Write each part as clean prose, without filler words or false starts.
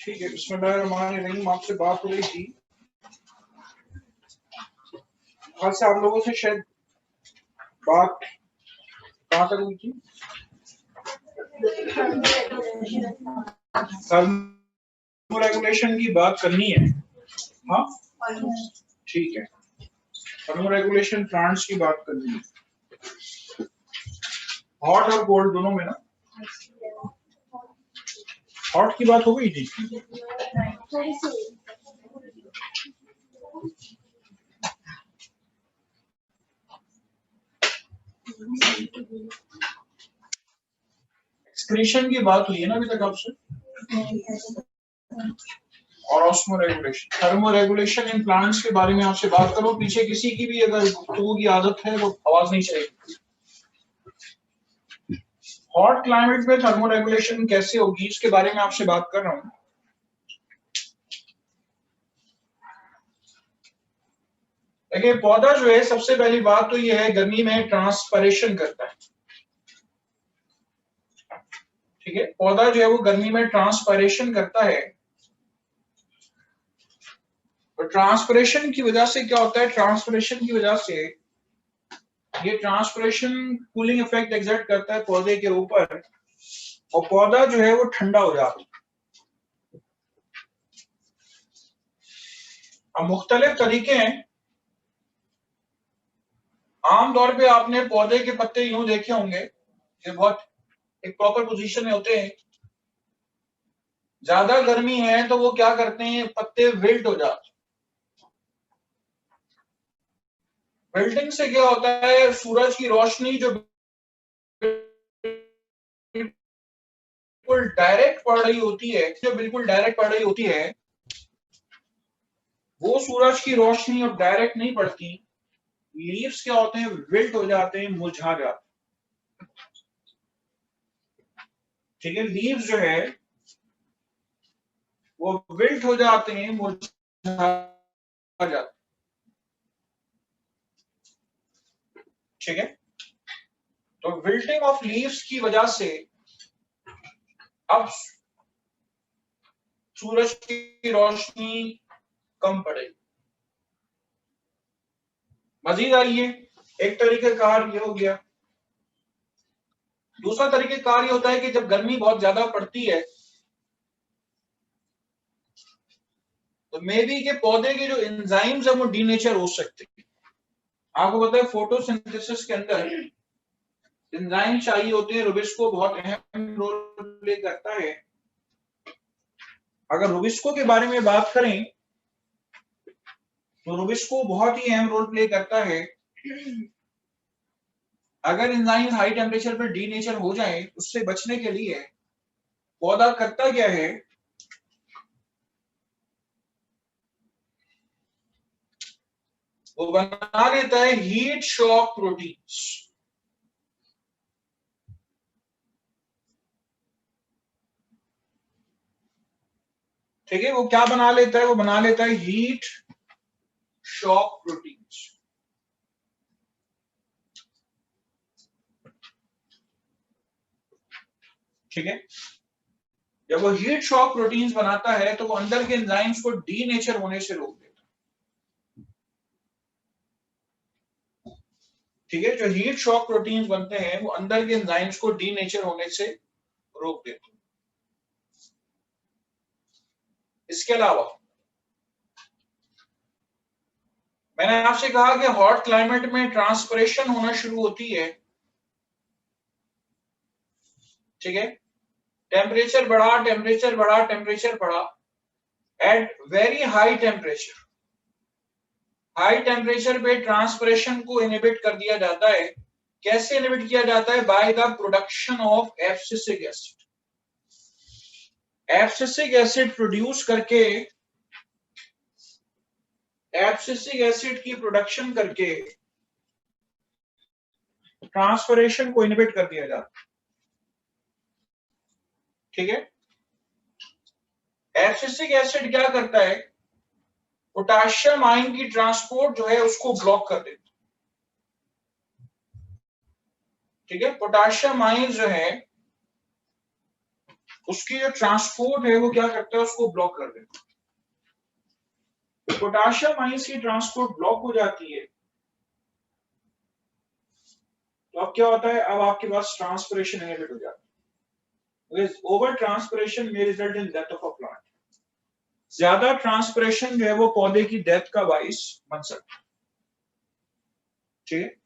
ठीक है, बिस्मिल्लाहिर्रहमानिर्रहीम। आपसे बात हो रही थी, आज से आप लोगों से शायद बात कहाँ तक हुई थी? थर्मोरेगुलेशन की बात करनी है। हाँ ठीक है, थर्मोरेगुलेशन प्लांट्स की बात करनी है, हॉट और कोल्ड दोनों में ना। हॉट की बात हो गई थी। एक्सक्रीशन की बात हुई है ना अभी तक आपसे, और ऑस्मोरेगुलेशन, थर्मोरेगुलेशन इन प्लांट्स के बारे में आपसे बात करो। पीछे किसी की भी अगर गुफ्तगू की आदत है वो आवाज नहीं चलेगी। हॉट क्लाइमेट में थर्मोरेगुलेशन कैसे होगी इसके बारे में आपसे बात कर रहा हूं। देखिए, पौधा जो है, सबसे पहली बात तो यह है, गर्मी में ट्रांसपरेशन करता है। ठीक है, पौधा जो है वो गर्मी में ट्रांसपरेशन करता है। और ट्रांसपरेशन की वजह से क्या होता है, ट्रांसपरेशन की वजह से ये ट्रांसपरेशन कूलिंग इफेक्ट एग्जर्ट करता है पौधे के ऊपर, और पौधा जो है वो ठंडा हो जाता है। अब मुख्तलिफ तरीके हैं। आमतौर पे आपने पौधे के पत्ते यूं देखे होंगे, ये बहुत एक प्रॉपर पोजीशन में होते हैं। ज्यादा गर्मी है तो वो क्या करते हैं, पत्ते विल्ट हो जाते हैं। विल्टिंग से क्या होता है, सूरज की रोशनी जो बिल्कुल डायरेक्ट पड़ रही होती है, वो सूरज की रोशनी अब डायरेक्ट नहीं पड़ती। लीव्स क्या होते हैं, विल्ट हो जाते हैं, मुरझा जाते हैं। ठीक है, लीव्स जो है वो विल्ट हो जाते हैं, मुरझा जाते हैं। ठीक है, तो विल्टिंग ऑफ लीव्स की वजह से अब सूरज की रोशनी कम पड़ेगी। मजीद आइए, एक तरीके कार ये हो गया। दूसरा तरीके कार ये होता है कि जब गर्मी बहुत ज्यादा पड़ती है तो मे बी के पौधे के जो एंजाइम्स है वो डीनेचर हो सकते हैं। आपको पता है फोटोसिंथेसिस के अंदर एंजाइम चाहिए होते हैं, रुबिस्को बहुत अहम रोल प्ले करता है। अगर रुबिस्को के बारे में बात करें तो रुबिस्को बहुत ही अहम रोल प्ले करता है। अगर एंजाइम हाई टेम्परेचर पर डीनेचर हो जाए, उससे बचने के लिए पौधा करता क्या है, वो बना देता है हीट शॉक प्रोटीन्स। ठीक है, वो क्या बना लेता है, वो बना लेता है हीट शॉक प्रोटीन्स। ठीक है, जब वो हीट शॉक प्रोटीन्स बनाता है तो वो अंदर के एंजाइम्स को डीनेचर होने से रोक देता है। ठीक है, जो हीट शॉक प्रोटीन्स बनते हैं वो अंदर के एंजाइम्स को डीनेचर होने से रोक देते हैं। इसके अलावा मैंने आपसे कहा कि हॉट क्लाइमेट में ट्रांसपरेशन होना शुरू होती है। ठीक है, टेम्परेचर बढ़ा, टेम्परेचर बढ़ा, टेम्परेचर बढ़ा, at very high temperature, high temperature पे ट्रांसपरेशन को इनहिबिट कर दिया जाता है। कैसे इनहिबिट किया जाता है, by the production of abscisic acid. Abscisic acid produce करके, एब्सिसिक एसिड की प्रोडक्शन करके ट्रांसपरेशन को इनहिबिट कर दिया जाता है। ठीक है, एब्सिसिक एसिड क्या करता है, पोटाशियम आयन की ट्रांसपोर्ट जो है उसको ब्लॉक कर देता है। ठीक है, पोटाशियम आयन जो है उसकी जो ट्रांसपोर्ट है वो क्या करता है, उसको ब्लॉक कर देता है। पोटाशियम आयंस की ट्रांसपोर्ट ब्लॉक हो जाती है तो अब क्या होता है, अब आपके पास ट्रांसपिरेशन इनहिबिट हो जाता है। ओवर ट्रांसपिरेशन में result in death of a plant. ज्यादा ट्रांसपिरेशन जो है वो पौधे की डेथ का बाइस बन सकता है। ठीक है,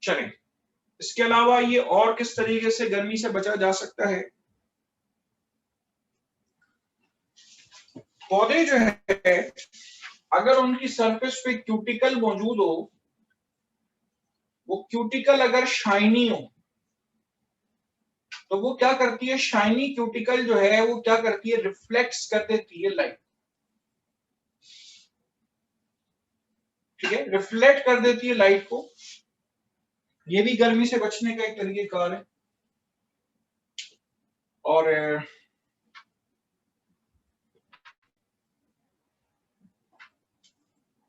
चलें। इसके अलावा ये और किस तरीके से गर्मी से बचा जा सकता है? पौधे जो है अगर उनकी सरफेस पे क्यूटिकल मौजूद हो, वो क्यूटिकल अगर शाइनी हो तो वो क्या करती है, शाइनी क्यूटिकल जो है वो क्या करती है, रिफ्लेक्ट्स कर देती है लाइट। ठीक है, रिफ्लेक्ट कर देती है लाइट को। ये भी गर्मी से बचने का एक तरीके कार है। और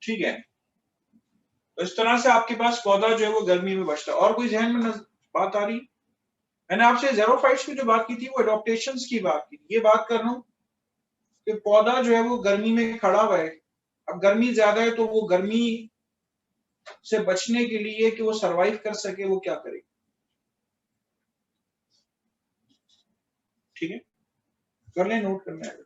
ठीक है, तो इस तरह से आपके पास पौधा जो है वो गर्मी में बचता है। और कोई जहन में बात आ रही? मैंने आपसे ज़ेरोफाइट्स की जो बात की थी वो एडॉप्टेशंस की बात की, ये बात कर रहा हूं कि पौधा जो है वो गर्मी में खड़ा हुआ है। अब गर्मी ज्यादा है तो वो गर्मी से बचने के लिए कि वो सरवाइव कर सके वो क्या करे। ठीक है, कर ले, नोट करना है।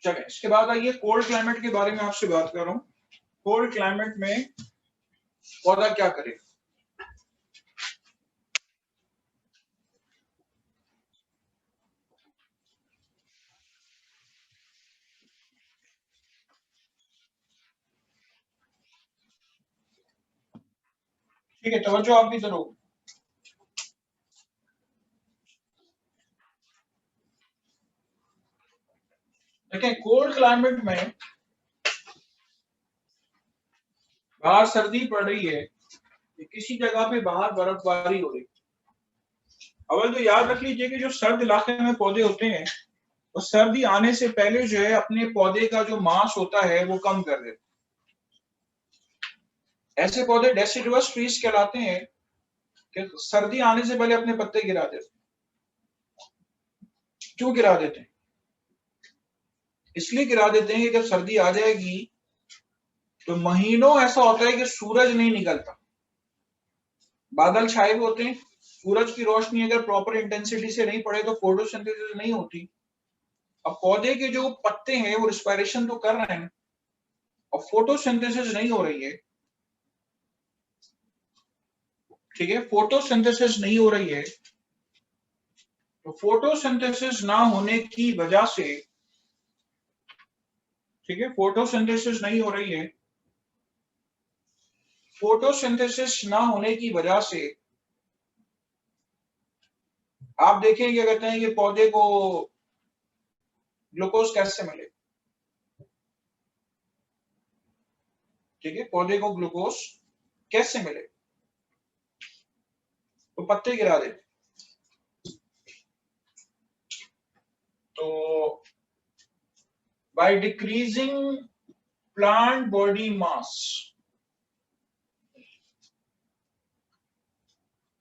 चलिए, इसके बाद आइए कोल्ड क्लाइमेट के बारे में आपसे बात कर रहा हूँ। कोल्ड क्लाइमेट में पौधा क्या करे? ठीक है, तवज्जो आपकी तरफ। देखें, कोल्ड क्लाइमेट में बाहर सर्दी पड़ रही है, किसी जगह पे बाहर बर्फबारी हो रही है। अवल तो याद रख लीजिए कि जो सर्द इलाके में पौधे होते हैं वो सर्दी आने से पहले जो है अपने पौधे का जो मास होता है वो कम कर देते। ऐसे पौधे डेसिडुअस ट्रीज कहलाते हैं कि सर्दी आने से पहले अपने पत्ते गिरा देते। क्यों गिरा देते हैं? इसलिए गिरा देते हैं कि जब सर्दी आ जाएगी तो महीनों ऐसा होता है कि सूरज नहीं निकलता, बादल छाए हुए होते हैं, सूरज की रोशनी अगर प्रॉपर इंटेंसिटी से नहीं पड़े तो फोटोसिंथेसिस नहीं होती। अब पौधे के जो पत्ते हैं वो रिस्पायरेशन तो कर रहे हैं और फोटोसिंथेसिस नहीं हो रही है, ठीक है, फोटोसिंथेसिस नहीं हो रही है, तो फोटोसिंथेसिस ना होने की वजह से, ठीक है, फोटोसिंथेसिस नहीं हो रही है, फोटोसिंथेसिस ना होने की वजह से आप देखें क्या कहते हैं कि पौधे को ग्लूकोज कैसे मिले, ठीक है, पौधे को ग्लूकोज कैसे मिले, तो पत्ते गिरा दे। तो by decreasing plant body mass,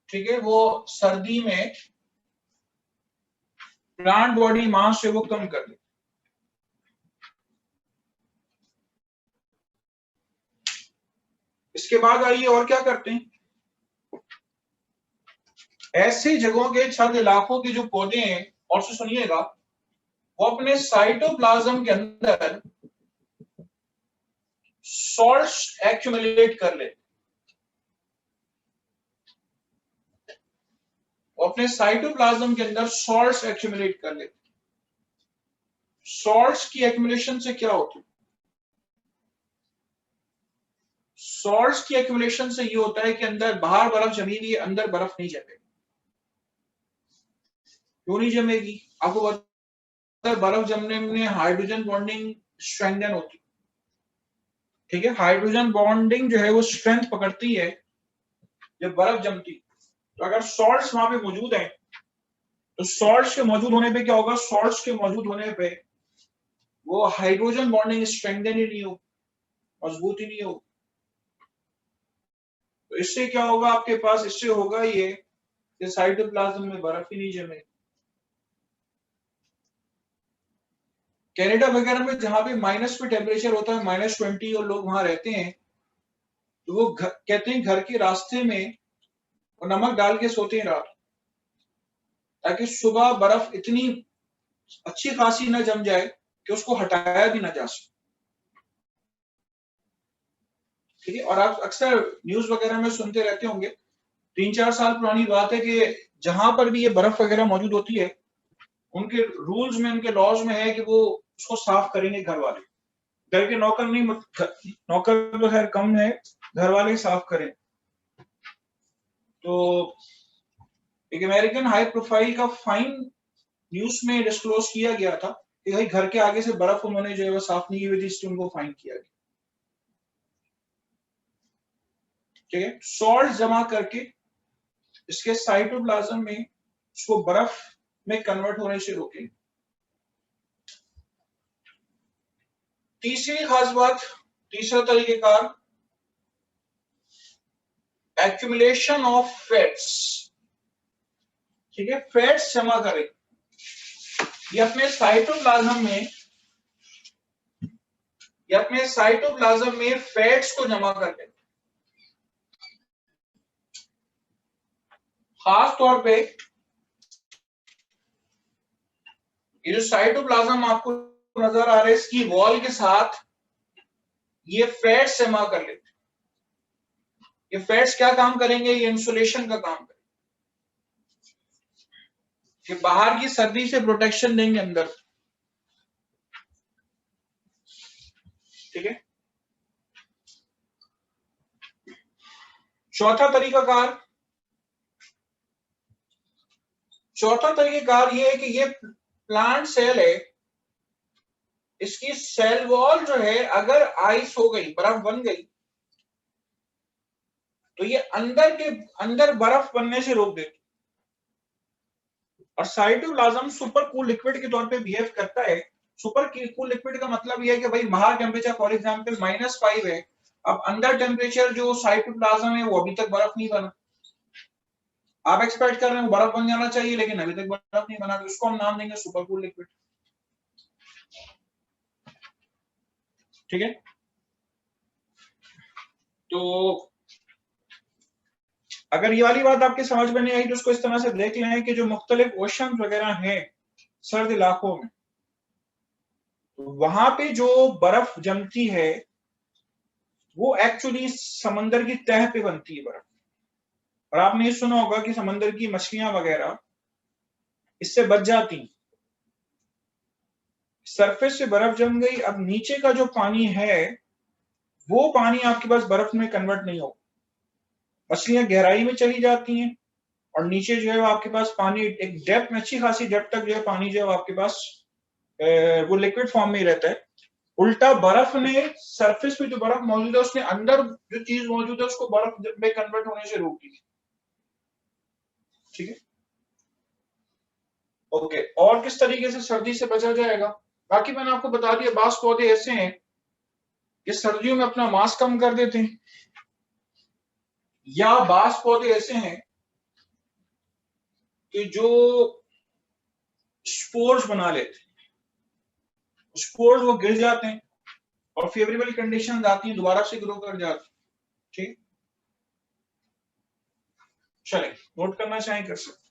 ठीक है, वो सर्दी में प्लांट बॉडी मास से वो कम कर दे। इसके बाद आइए और क्या करते हैं, ऐसे जगहों के छत इलाकों के जो पौधे हैं, और से सुनिएगा, वो अपने साइटोप्लाज्म के अंदर सॉल्ट्स एक्यूमुलेट कर ले, वो अपने साइटोप्लाज्म के अंदर सॉल्ट्स एक्यूमुलेट कर ले। सॉल्ट्स की एक्यूमुलेशन से क्या होता है? सॉल्ट्स की एक्यूमुलेशन से ये होता है कि अंदर बाहर बर्फ जमी हुई है, अंदर बर्फ नहीं जमेगी। क्यों नहीं जमेगी? आपको पता है बर्फ जमने में हाइड्रोजन बॉन्डिंग स्ट्रेंथन होती है, ठीक है, हाइड्रोजन बॉन्डिंग जो है वो स्ट्रेंथ पकड़ती है जब बर्फ जमती। तो अगर सॉल्ट्स वहां पे मौजूद है तो सॉल्ट्स के मौजूद होने पे क्या होगा, सॉल्ट्स के मौजूद होने पे वो हाइड्रोजन बॉन्डिंग स्ट्रेंथन ही नहीं हो, मजबूत ही नहीं हो। तो इससे क्या होगा आपके पास, इससे होगा ये कि साइटोप्लाज्म में बर्फ ही नहीं जमे। कनाडा वगैरह में जहां पे माइनस पे टेम्परेचर होता है, -20, और लोग वहां रहते हैं, तो वो कहते हैं घर के रास्ते में वो नमक डाल के सोते हैं रात, ताकि सुबह बर्फ इतनी अच्छी खासी ना जम जाए कि उसको हटाया भी ना जा सके, ठीक है। और आप अक्सर न्यूज वगैरह में सुनते रहते होंगे, 3-4 साल पुरानी बात है कि जहां पर भी ये बर्फ वगैरह मौजूद होती है, उनके रूल्स में, उनके लॉज में है कि वो उसको साफ करेंगे घर वाले, घर के नौकर नहीं, नौकर तो खैर कम है, घर वाले ही साफ करें। तो एक अमेरिकन हाई प्रोफाइल का फाइन न्यूज में डिस्क्लोज किया गया था कि भाई घर के आगे से बर्फ उन्होंने जो है वो साफ नहीं की हुई थी, इसलिए उनको फाइन किया गया, ठीक है। सॉल्ट जमा करके इसके साइटोप्लाज्म में उसको बर्फ में कन्वर्ट होने से रोकेंगे। तीसरी खास बात, तीसरा तरीकेकार, एक्यूमुलेशन ऑफ फैट्स, ठीक है, फैट्स जमा करें, ये अपने साइटोप्लाज्म में, ये अपने साइटोप्लाज्म में फैट्स को जमा करते हैं। खास तौर पे ये जो साइटोप्लाज्म आपको नजर आ रहा है, इसकी वॉल के साथ ये फैट्स जमा कर लेते हैं। ये फैट्स क्या काम करेंगे? ये इंसुलेशन का काम करेंगे, कि बाहर की सर्दी से प्रोटेक्शन देंगे अंदर, ठीक है। चौथा तरीकाकार, चौथा तरीकाकार ये है कि ये प्लांट सेल है, इसकी सेल वॉल जो है अगर आइस हो गई, बर्फ बन गई, तो ये अंदर बर्फ बनने से रोक देती। और साइटोप्लाज्म सुपर कूल लिक्विड के तौर पे बिहेव करता है। सुपर कूल लिक्विड का मतलब ये है कि भाई बाहर टेम्परेचर फॉर एग्जांपल -5 है, अब अंदर टेम्परेचर जो साइटोप्लाज्म है वो अभी तक बर्फ नहीं बना। आप एक्सपेक्ट कर रहे हैं बर्फ बन जाना चाहिए, लेकिन अभी तक बर्फ नहीं बना, तो उसको हम नाम देंगे सुपर कूल लिक्विड। ठीक है, तो अगर ये वाली बात आपके समझ में नहीं आई तो उसको इस तरह से देख लें कि जो मुख्तलिफ ओशन वगैरह हैं सर्द इलाकों में, वहां पे जो बर्फ जमती है वो एक्चुअली समंदर की तह पे बनती है बर्फ। और आपने ये सुना होगा कि समंदर की मछलियां वगैरह इससे बच जाती। सरफेस से बर्फ जम गई, अब नीचे का जो पानी है वो पानी आपके पास बर्फ में कन्वर्ट नहीं होगा, मछलियां गहराई में चली जाती हैं और नीचे जो है वो आपके पास पानी एक डेप्थ में, अच्छी खासी डेप्थ तक जो है पानी जो है आपके पास वो लिक्विड फॉर्म में ही रहता है। उल्टा बर्फ ने सरफेस पे जो बर्फ मौजूद है उसने अंदर जो चीज मौजूद है उसको बर्फ में कन्वर्ट होने से रोक दी। ठीक है, ओके। और किस तरीके से सर्दी से बचा जाएगा? बाकी मैंने आपको बता दिया, बास पौधे ऐसे हैं कि सर्दियों में अपना मांस कम कर देते हैं, या बास पौधे ऐसे हैं कि जो स्पोर्स बना लेते हैं, स्पोर्स वो गिर जाते हैं और फेवरेबल कंडीशन आती है, दोबारा से ग्रो कर जाते हैं। ठीक, चले नोट करना चाहें कर सकते।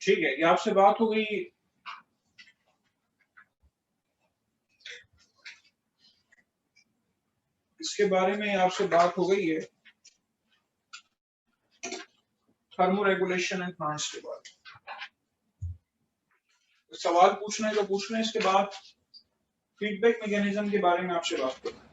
ठीक है, ये आपसे बात हो गई इसके बारे में आपसे बात हो गई है, थर्मोरेगुलेशन एंड प्लांट्स के बारे में। सवाल पूछने का पूछना, इसके बाद फीडबैक मैकेनिज्म के बारे में आपसे बात करना।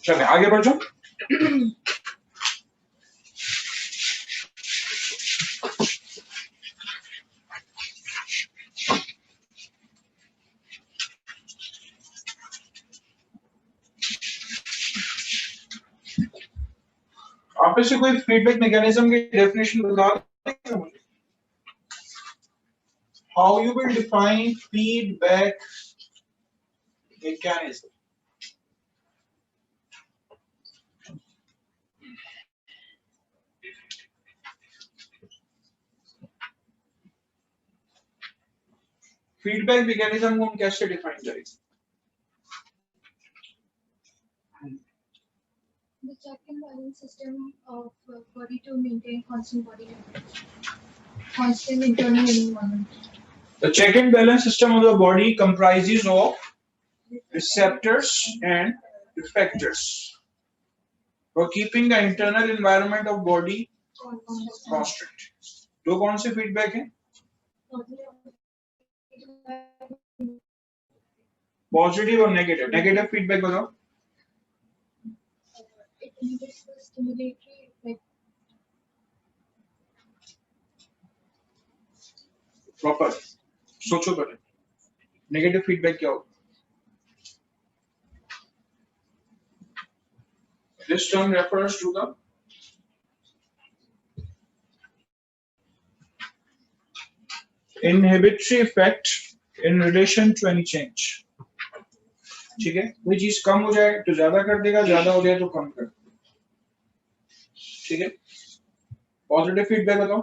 चलिए आगे बढ़ जाओ। आप में से कोई फीडबैक मैकेनिज्म की डेफिनेशन बता देंगे मुझे? How you will define feedback mechanism? Feedback mechanism को हम कैसे डिफाइन करेंगे? The check and balance system of body to maintain constant body temperature, constant internal environment. The check and balance system of the body comprises of receptors and effectors for keeping the internal environment of body constant. दो कौन से feedback हैं? Positive और negative. Negative feedback बताओ। It inhibits the stimulatory effect. Proper सोचो पहले, negative feedback क्या होगा? This term refers to the inhibitory effect in relation to any change. ठीक है, कोई चीज कम हो जाए तो ज्यादा कर देगा, ज्यादा हो जाए तो कम कर देगा। ठीक है, पॉजिटिव फीडबैक बताओ।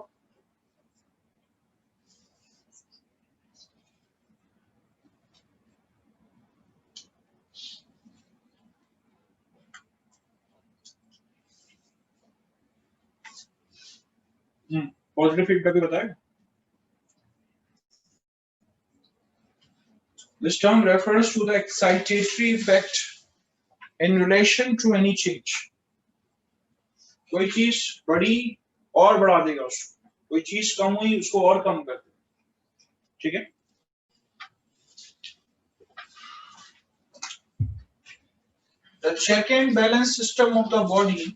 पॉजिटिव फीडबैक भी बताएगा। This term refers to the excitatory effect in relation to any change. कोई चीज बड़ी और बढ़ा देगा उसको, कोई चीज कम हुई उसको और कम कर देगा। ठीक है, the check and balance system of the body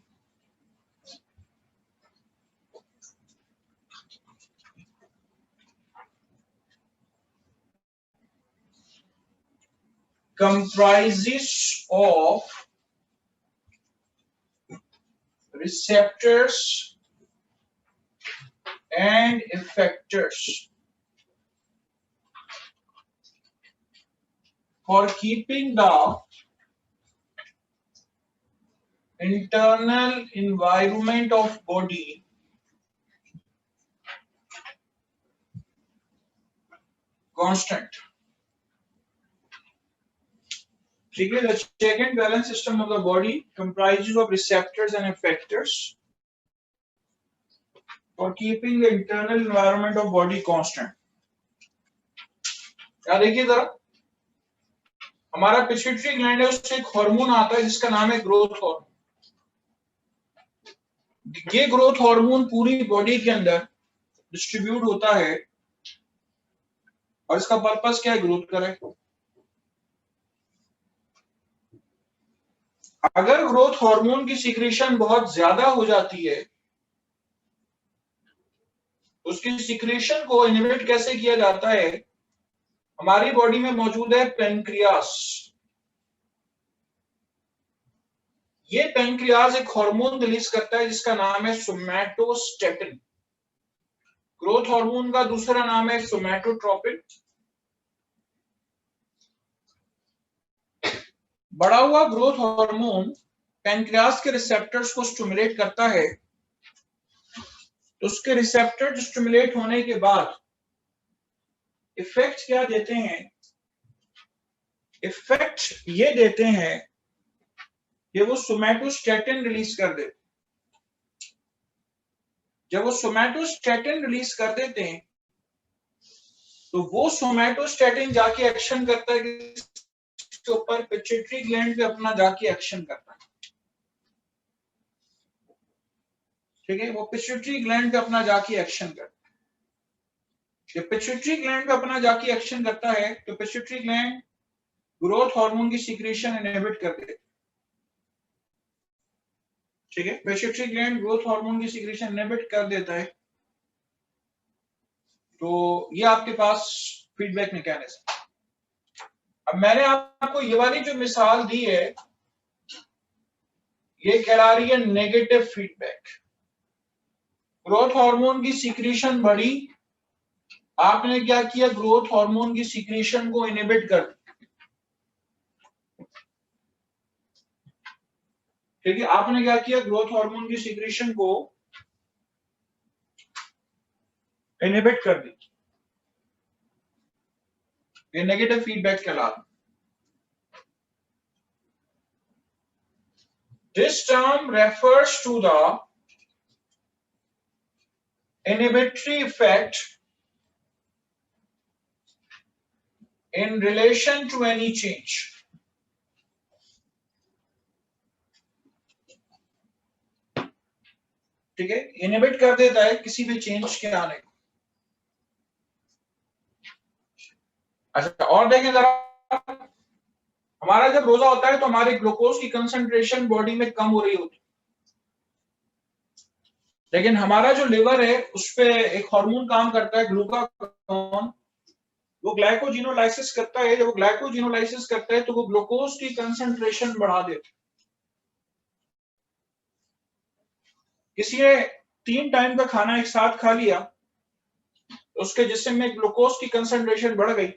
comprises of receptors and effectors for keeping the internal environment of body constant. ठीक है, the check and balance system of the body comprises of receptors and effectors for keeping the internal environment of body constant. क्या देखिए जरा, हमारा pituitary gland है, उससे एक hormone आता है जिसका नाम है ग्रोथ हार्मोन। ये ग्रोथ हार्मोन पूरी बॉडी के अंदर डिस्ट्रीब्यूट होता है और इसका पर्पस क्या है? ग्रोथ करे। अगर ग्रोथ हार्मोन की सिक्रीशन बहुत ज्यादा हो जाती है, उसकी सिक्रीशन को इनहिबिट कैसे किया जाता है? हमारी बॉडी में मौजूद है पेनक्रियास। ये पेनक्रियास एक हार्मोन रिलीज करता है जिसका नाम है सोमैटोस्टेटिन। ग्रोथ हार्मोन का दूसरा नाम है सोमैटोट्रोपिन। बढ़ा हुआ ग्रोथ हार्मोन पेनक्रियास के रिसेप्टर्स को स्टिमुलेट करता है, तो उसके रिसेप्टर स्टिमुलेट होने के बाद इफेक्ट क्या देते हैं? इफेक्ट ये देते हैं कि वो सोमैटोस्टेटिन रिलीज कर दे। जब वो सोमैटोस्टैटिन रिलीज कर देते हैं तो वो सोमैटोस्टैटिन जाके एक्शन करता है किसके ऊपर, पिट्यूटरी ग्लैंड पे अपना जाके एक्शन करता है। ठीक है, वो पिट्यूटरी ग्लैंड पे अपना जाके एक्शन करता है। जब पिट्यूटरी ग्लैंड पे अपना जाके एक्शन करता है तो पिट्यूटरी ग्लैंड ग्रोथ हार्मोन की सीक्रेशन इनहिबिट कर देती है। ठीक है, पिट्यूटरी ग्लैंड ग्रोथ हार्मोन की सीक्रेशन इनहिबिट कर देता है। तो ये आपके पास फीडबैक मैकेनिज्म। अब मैंने आपको ये वाली जो मिसाल दी है ये कहला रही है नेगेटिव फीडबैक। ग्रोथ हार्मोन की सीक्रेशन बढ़ी, आपने क्या किया, ग्रोथ हार्मोन की सीक्रेशन को इनहिबिट कर दिया। ठीक है, आपने क्या किया, ग्रोथ हार्मोन की सीक्रेशन को इनहिबिट कर दी। ये नेगेटिव फीडबैक कहलाता है। This term refers to the inhibitory effect in relation to any change. ठीक है, इनहिबिट कर देता है किसी भी चेंज के आने को। अच्छा, और देखें जरा, हमारा जब रोजा होता है तो हमारे ग्लूकोज की कंसंट्रेशन बॉडी में कम हो रही होती है, लेकिन हमारा जो लिवर है उस पे एक हार्मोन काम करता है ग्लूकागॉन, वो ग्लाइकोजिनोलाइसिस करता है। जब वो ग्लाइकोजिनोलाइसिस करता है तो वो ग्लूकोज की कंसंट्रेशन बढ़ा देता है। किसी ने 3 टाइम का खाना एक साथ खा लिया, उसके जिस्म में ग्लूकोज की कंसंट्रेशन बढ़ गई,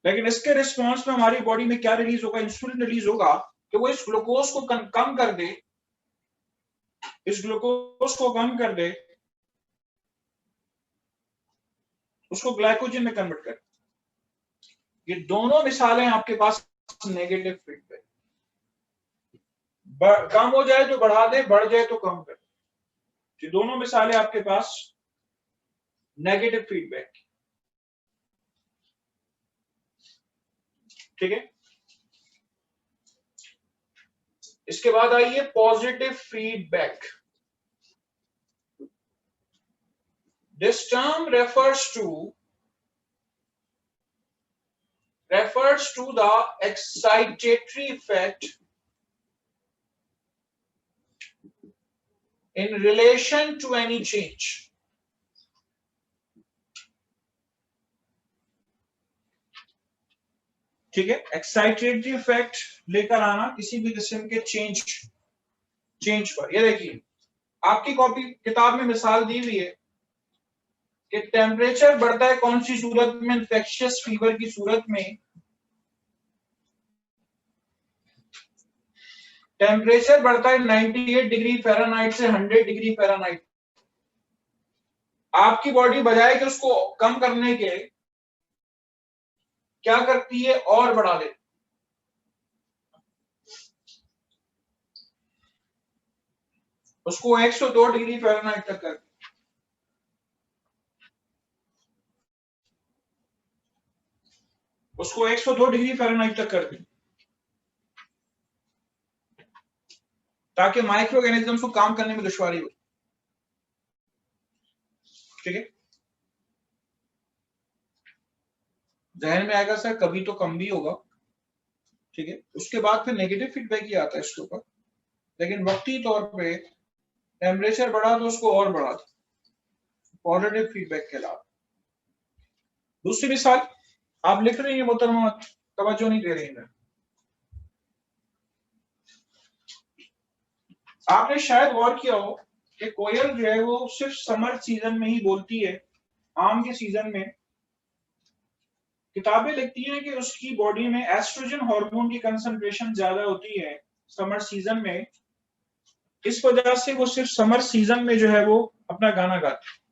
लेकिन इसके रिस्पॉन्स में हमारी बॉडी में क्या रिलीज होगा, इंसुलिन रिलीज होगा कि वो इस ग्लूकोज को कम कर दे, इस ग्लूकोज को कम कर दे, उसको ग्लाइकोजन में कन्वर्ट कर। ये दोनों मिसालें आपके पास नेगेटिव फीडबैक। कम हो जाए तो बढ़ा दे, बढ़ जाए तो कम कर। ये दोनों मिसालें आपके पास नेगेटिव फीडबैक। ठीक है, इसके बाद आइए positive feedback. This term refers to the excitatory effect in relation to any change. ठीक है, एक्साइटेटरी इफेक्ट लेकर आना किसी भी किस्म के चेंज पर। ये देखिए, आपकी कॉपी किताब में मिसाल दी हुई है कि टेम्परेचर बढ़ता है कौन सी सूरत में, इन्फेक्शियस फीवर की सूरत में। टेम्परेचर बढ़ता है 98 डिग्री फ़ारेनहाइट से 100 डिग्री फ़ारेनहाइट। आपकी बॉडी बजाय कि उसको कम करने के क्या करती है, और बढ़ा देती। उसको 102 डिग्री फ़ारेनहाइट तक कर, उसको 102 डिग्री फ़ारेनहाइट तक कर दी, ताकि माइक्रो ऑर्गेनिजम्स को काम करने में दुश्वारी हो। ठीक है, जहन में आएगा सर कभी तो कम भी होगा। ठीक है, उसके बाद फिर नेगेटिव फीडबैक ही आता है इसके ऊपर, लेकिन वक्ती तौर पे टेम्परेचर बढ़ा तो उसको और बढ़ा दो, पॉजिटिव फीडबैक के अलावा। दूसरी मिसाल आप लिख रही हैं मोहतरमा, तवज्जो नहीं दे रही हैं। आपने शायद गौर किया हो कि कोयल जो है वो सिर्फ समर सीजन में ही बोलती है, आम के सीजन में किताबें लिखती हैं कि उसकी बॉडी में एस्ट्रोजन हार्मोन की कंसंट्रेशन ज्यादा होती है समर सीजन में, इस वजह से वो सिर्फ समर सीजन में जो है वो अपना गाना गाती है।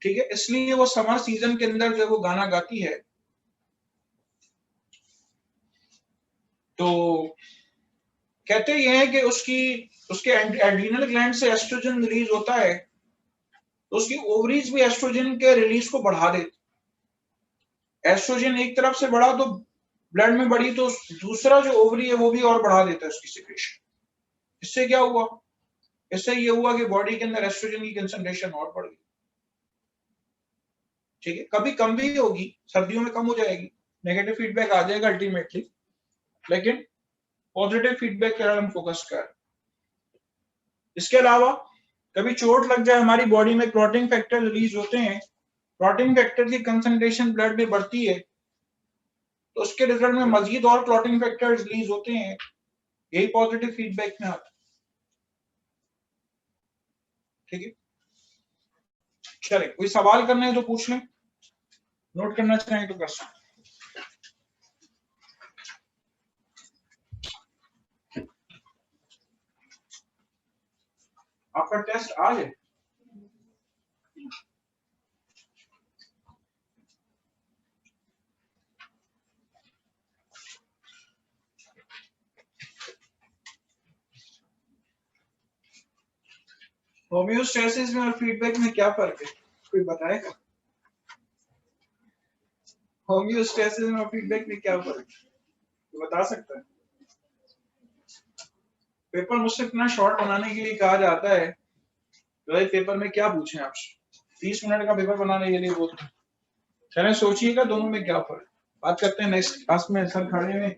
ठीक है, इसलिए वो समर सीजन के अंदर जो वो गाना गाती है। तो कहते ये हैं कि उसके एड्रीनल ग्लैंड से एस्ट्रोजन रिलीज होता है, तो उसकी ओवरीज भी एस्ट्रोजन के रिलीज को बढ़ा देती। एस्ट्रोजन एक तरफ से बढ़ा तो ब्लड में बढ़ी, तो दूसरा जो ओवरी है वो भी और बढ़ा देता है उसकी सिक्रेशन। इससे क्या हुआ? इससे ये हुआ कि बॉडी के अंदर एस्ट्रोजन की कंसंट्रेशन और बढ़ गई। ठीक है, कभी कम भी होगी, सर्दियों में कम हो जाएगी, नेगेटिव फीडबैक आ जाएगा अल्टीमेटली, लेकिन पॉजिटिव फीडबैक पर हम फोकस कर। इसके अलावा कभी चोट लग जाए, हमारी बॉडी में क्लॉटिंग फैक्टर रिलीज होते हैं, क्लॉटिंग फैक्टर की कंसंट्रेशन ब्लड में बढ़ती है, तो उसके रिजल्ट में मजीद और क्लॉटिंग फैक्टर रिलीज होते हैं, यही पॉजिटिव फीडबैक में आता है। ठीक है, चले कोई सवाल करना है तो पूछ लें, नोट करना चाहें तो कर सकते। आपका टेस्ट आज है? होम्योस्टेसिस में और फीडबैक में क्या फर्क है, कोई बताएगा? होम्योस्टेसिस में और फीडबैक में क्या फर्क है, तो बता सकता है? पेपर मुझसे इतना शॉर्ट बनाने के लिए कहा जाता है, तो भाई पेपर में क्या पूछें आपसे, 30 मिनट का पेपर बनाने के लिए बोलते हैं। चलें सोचिएगा दोनों में क्या फर्क, बात करते हैं नेक्स्ट क्लास में। सर खड़े हैं।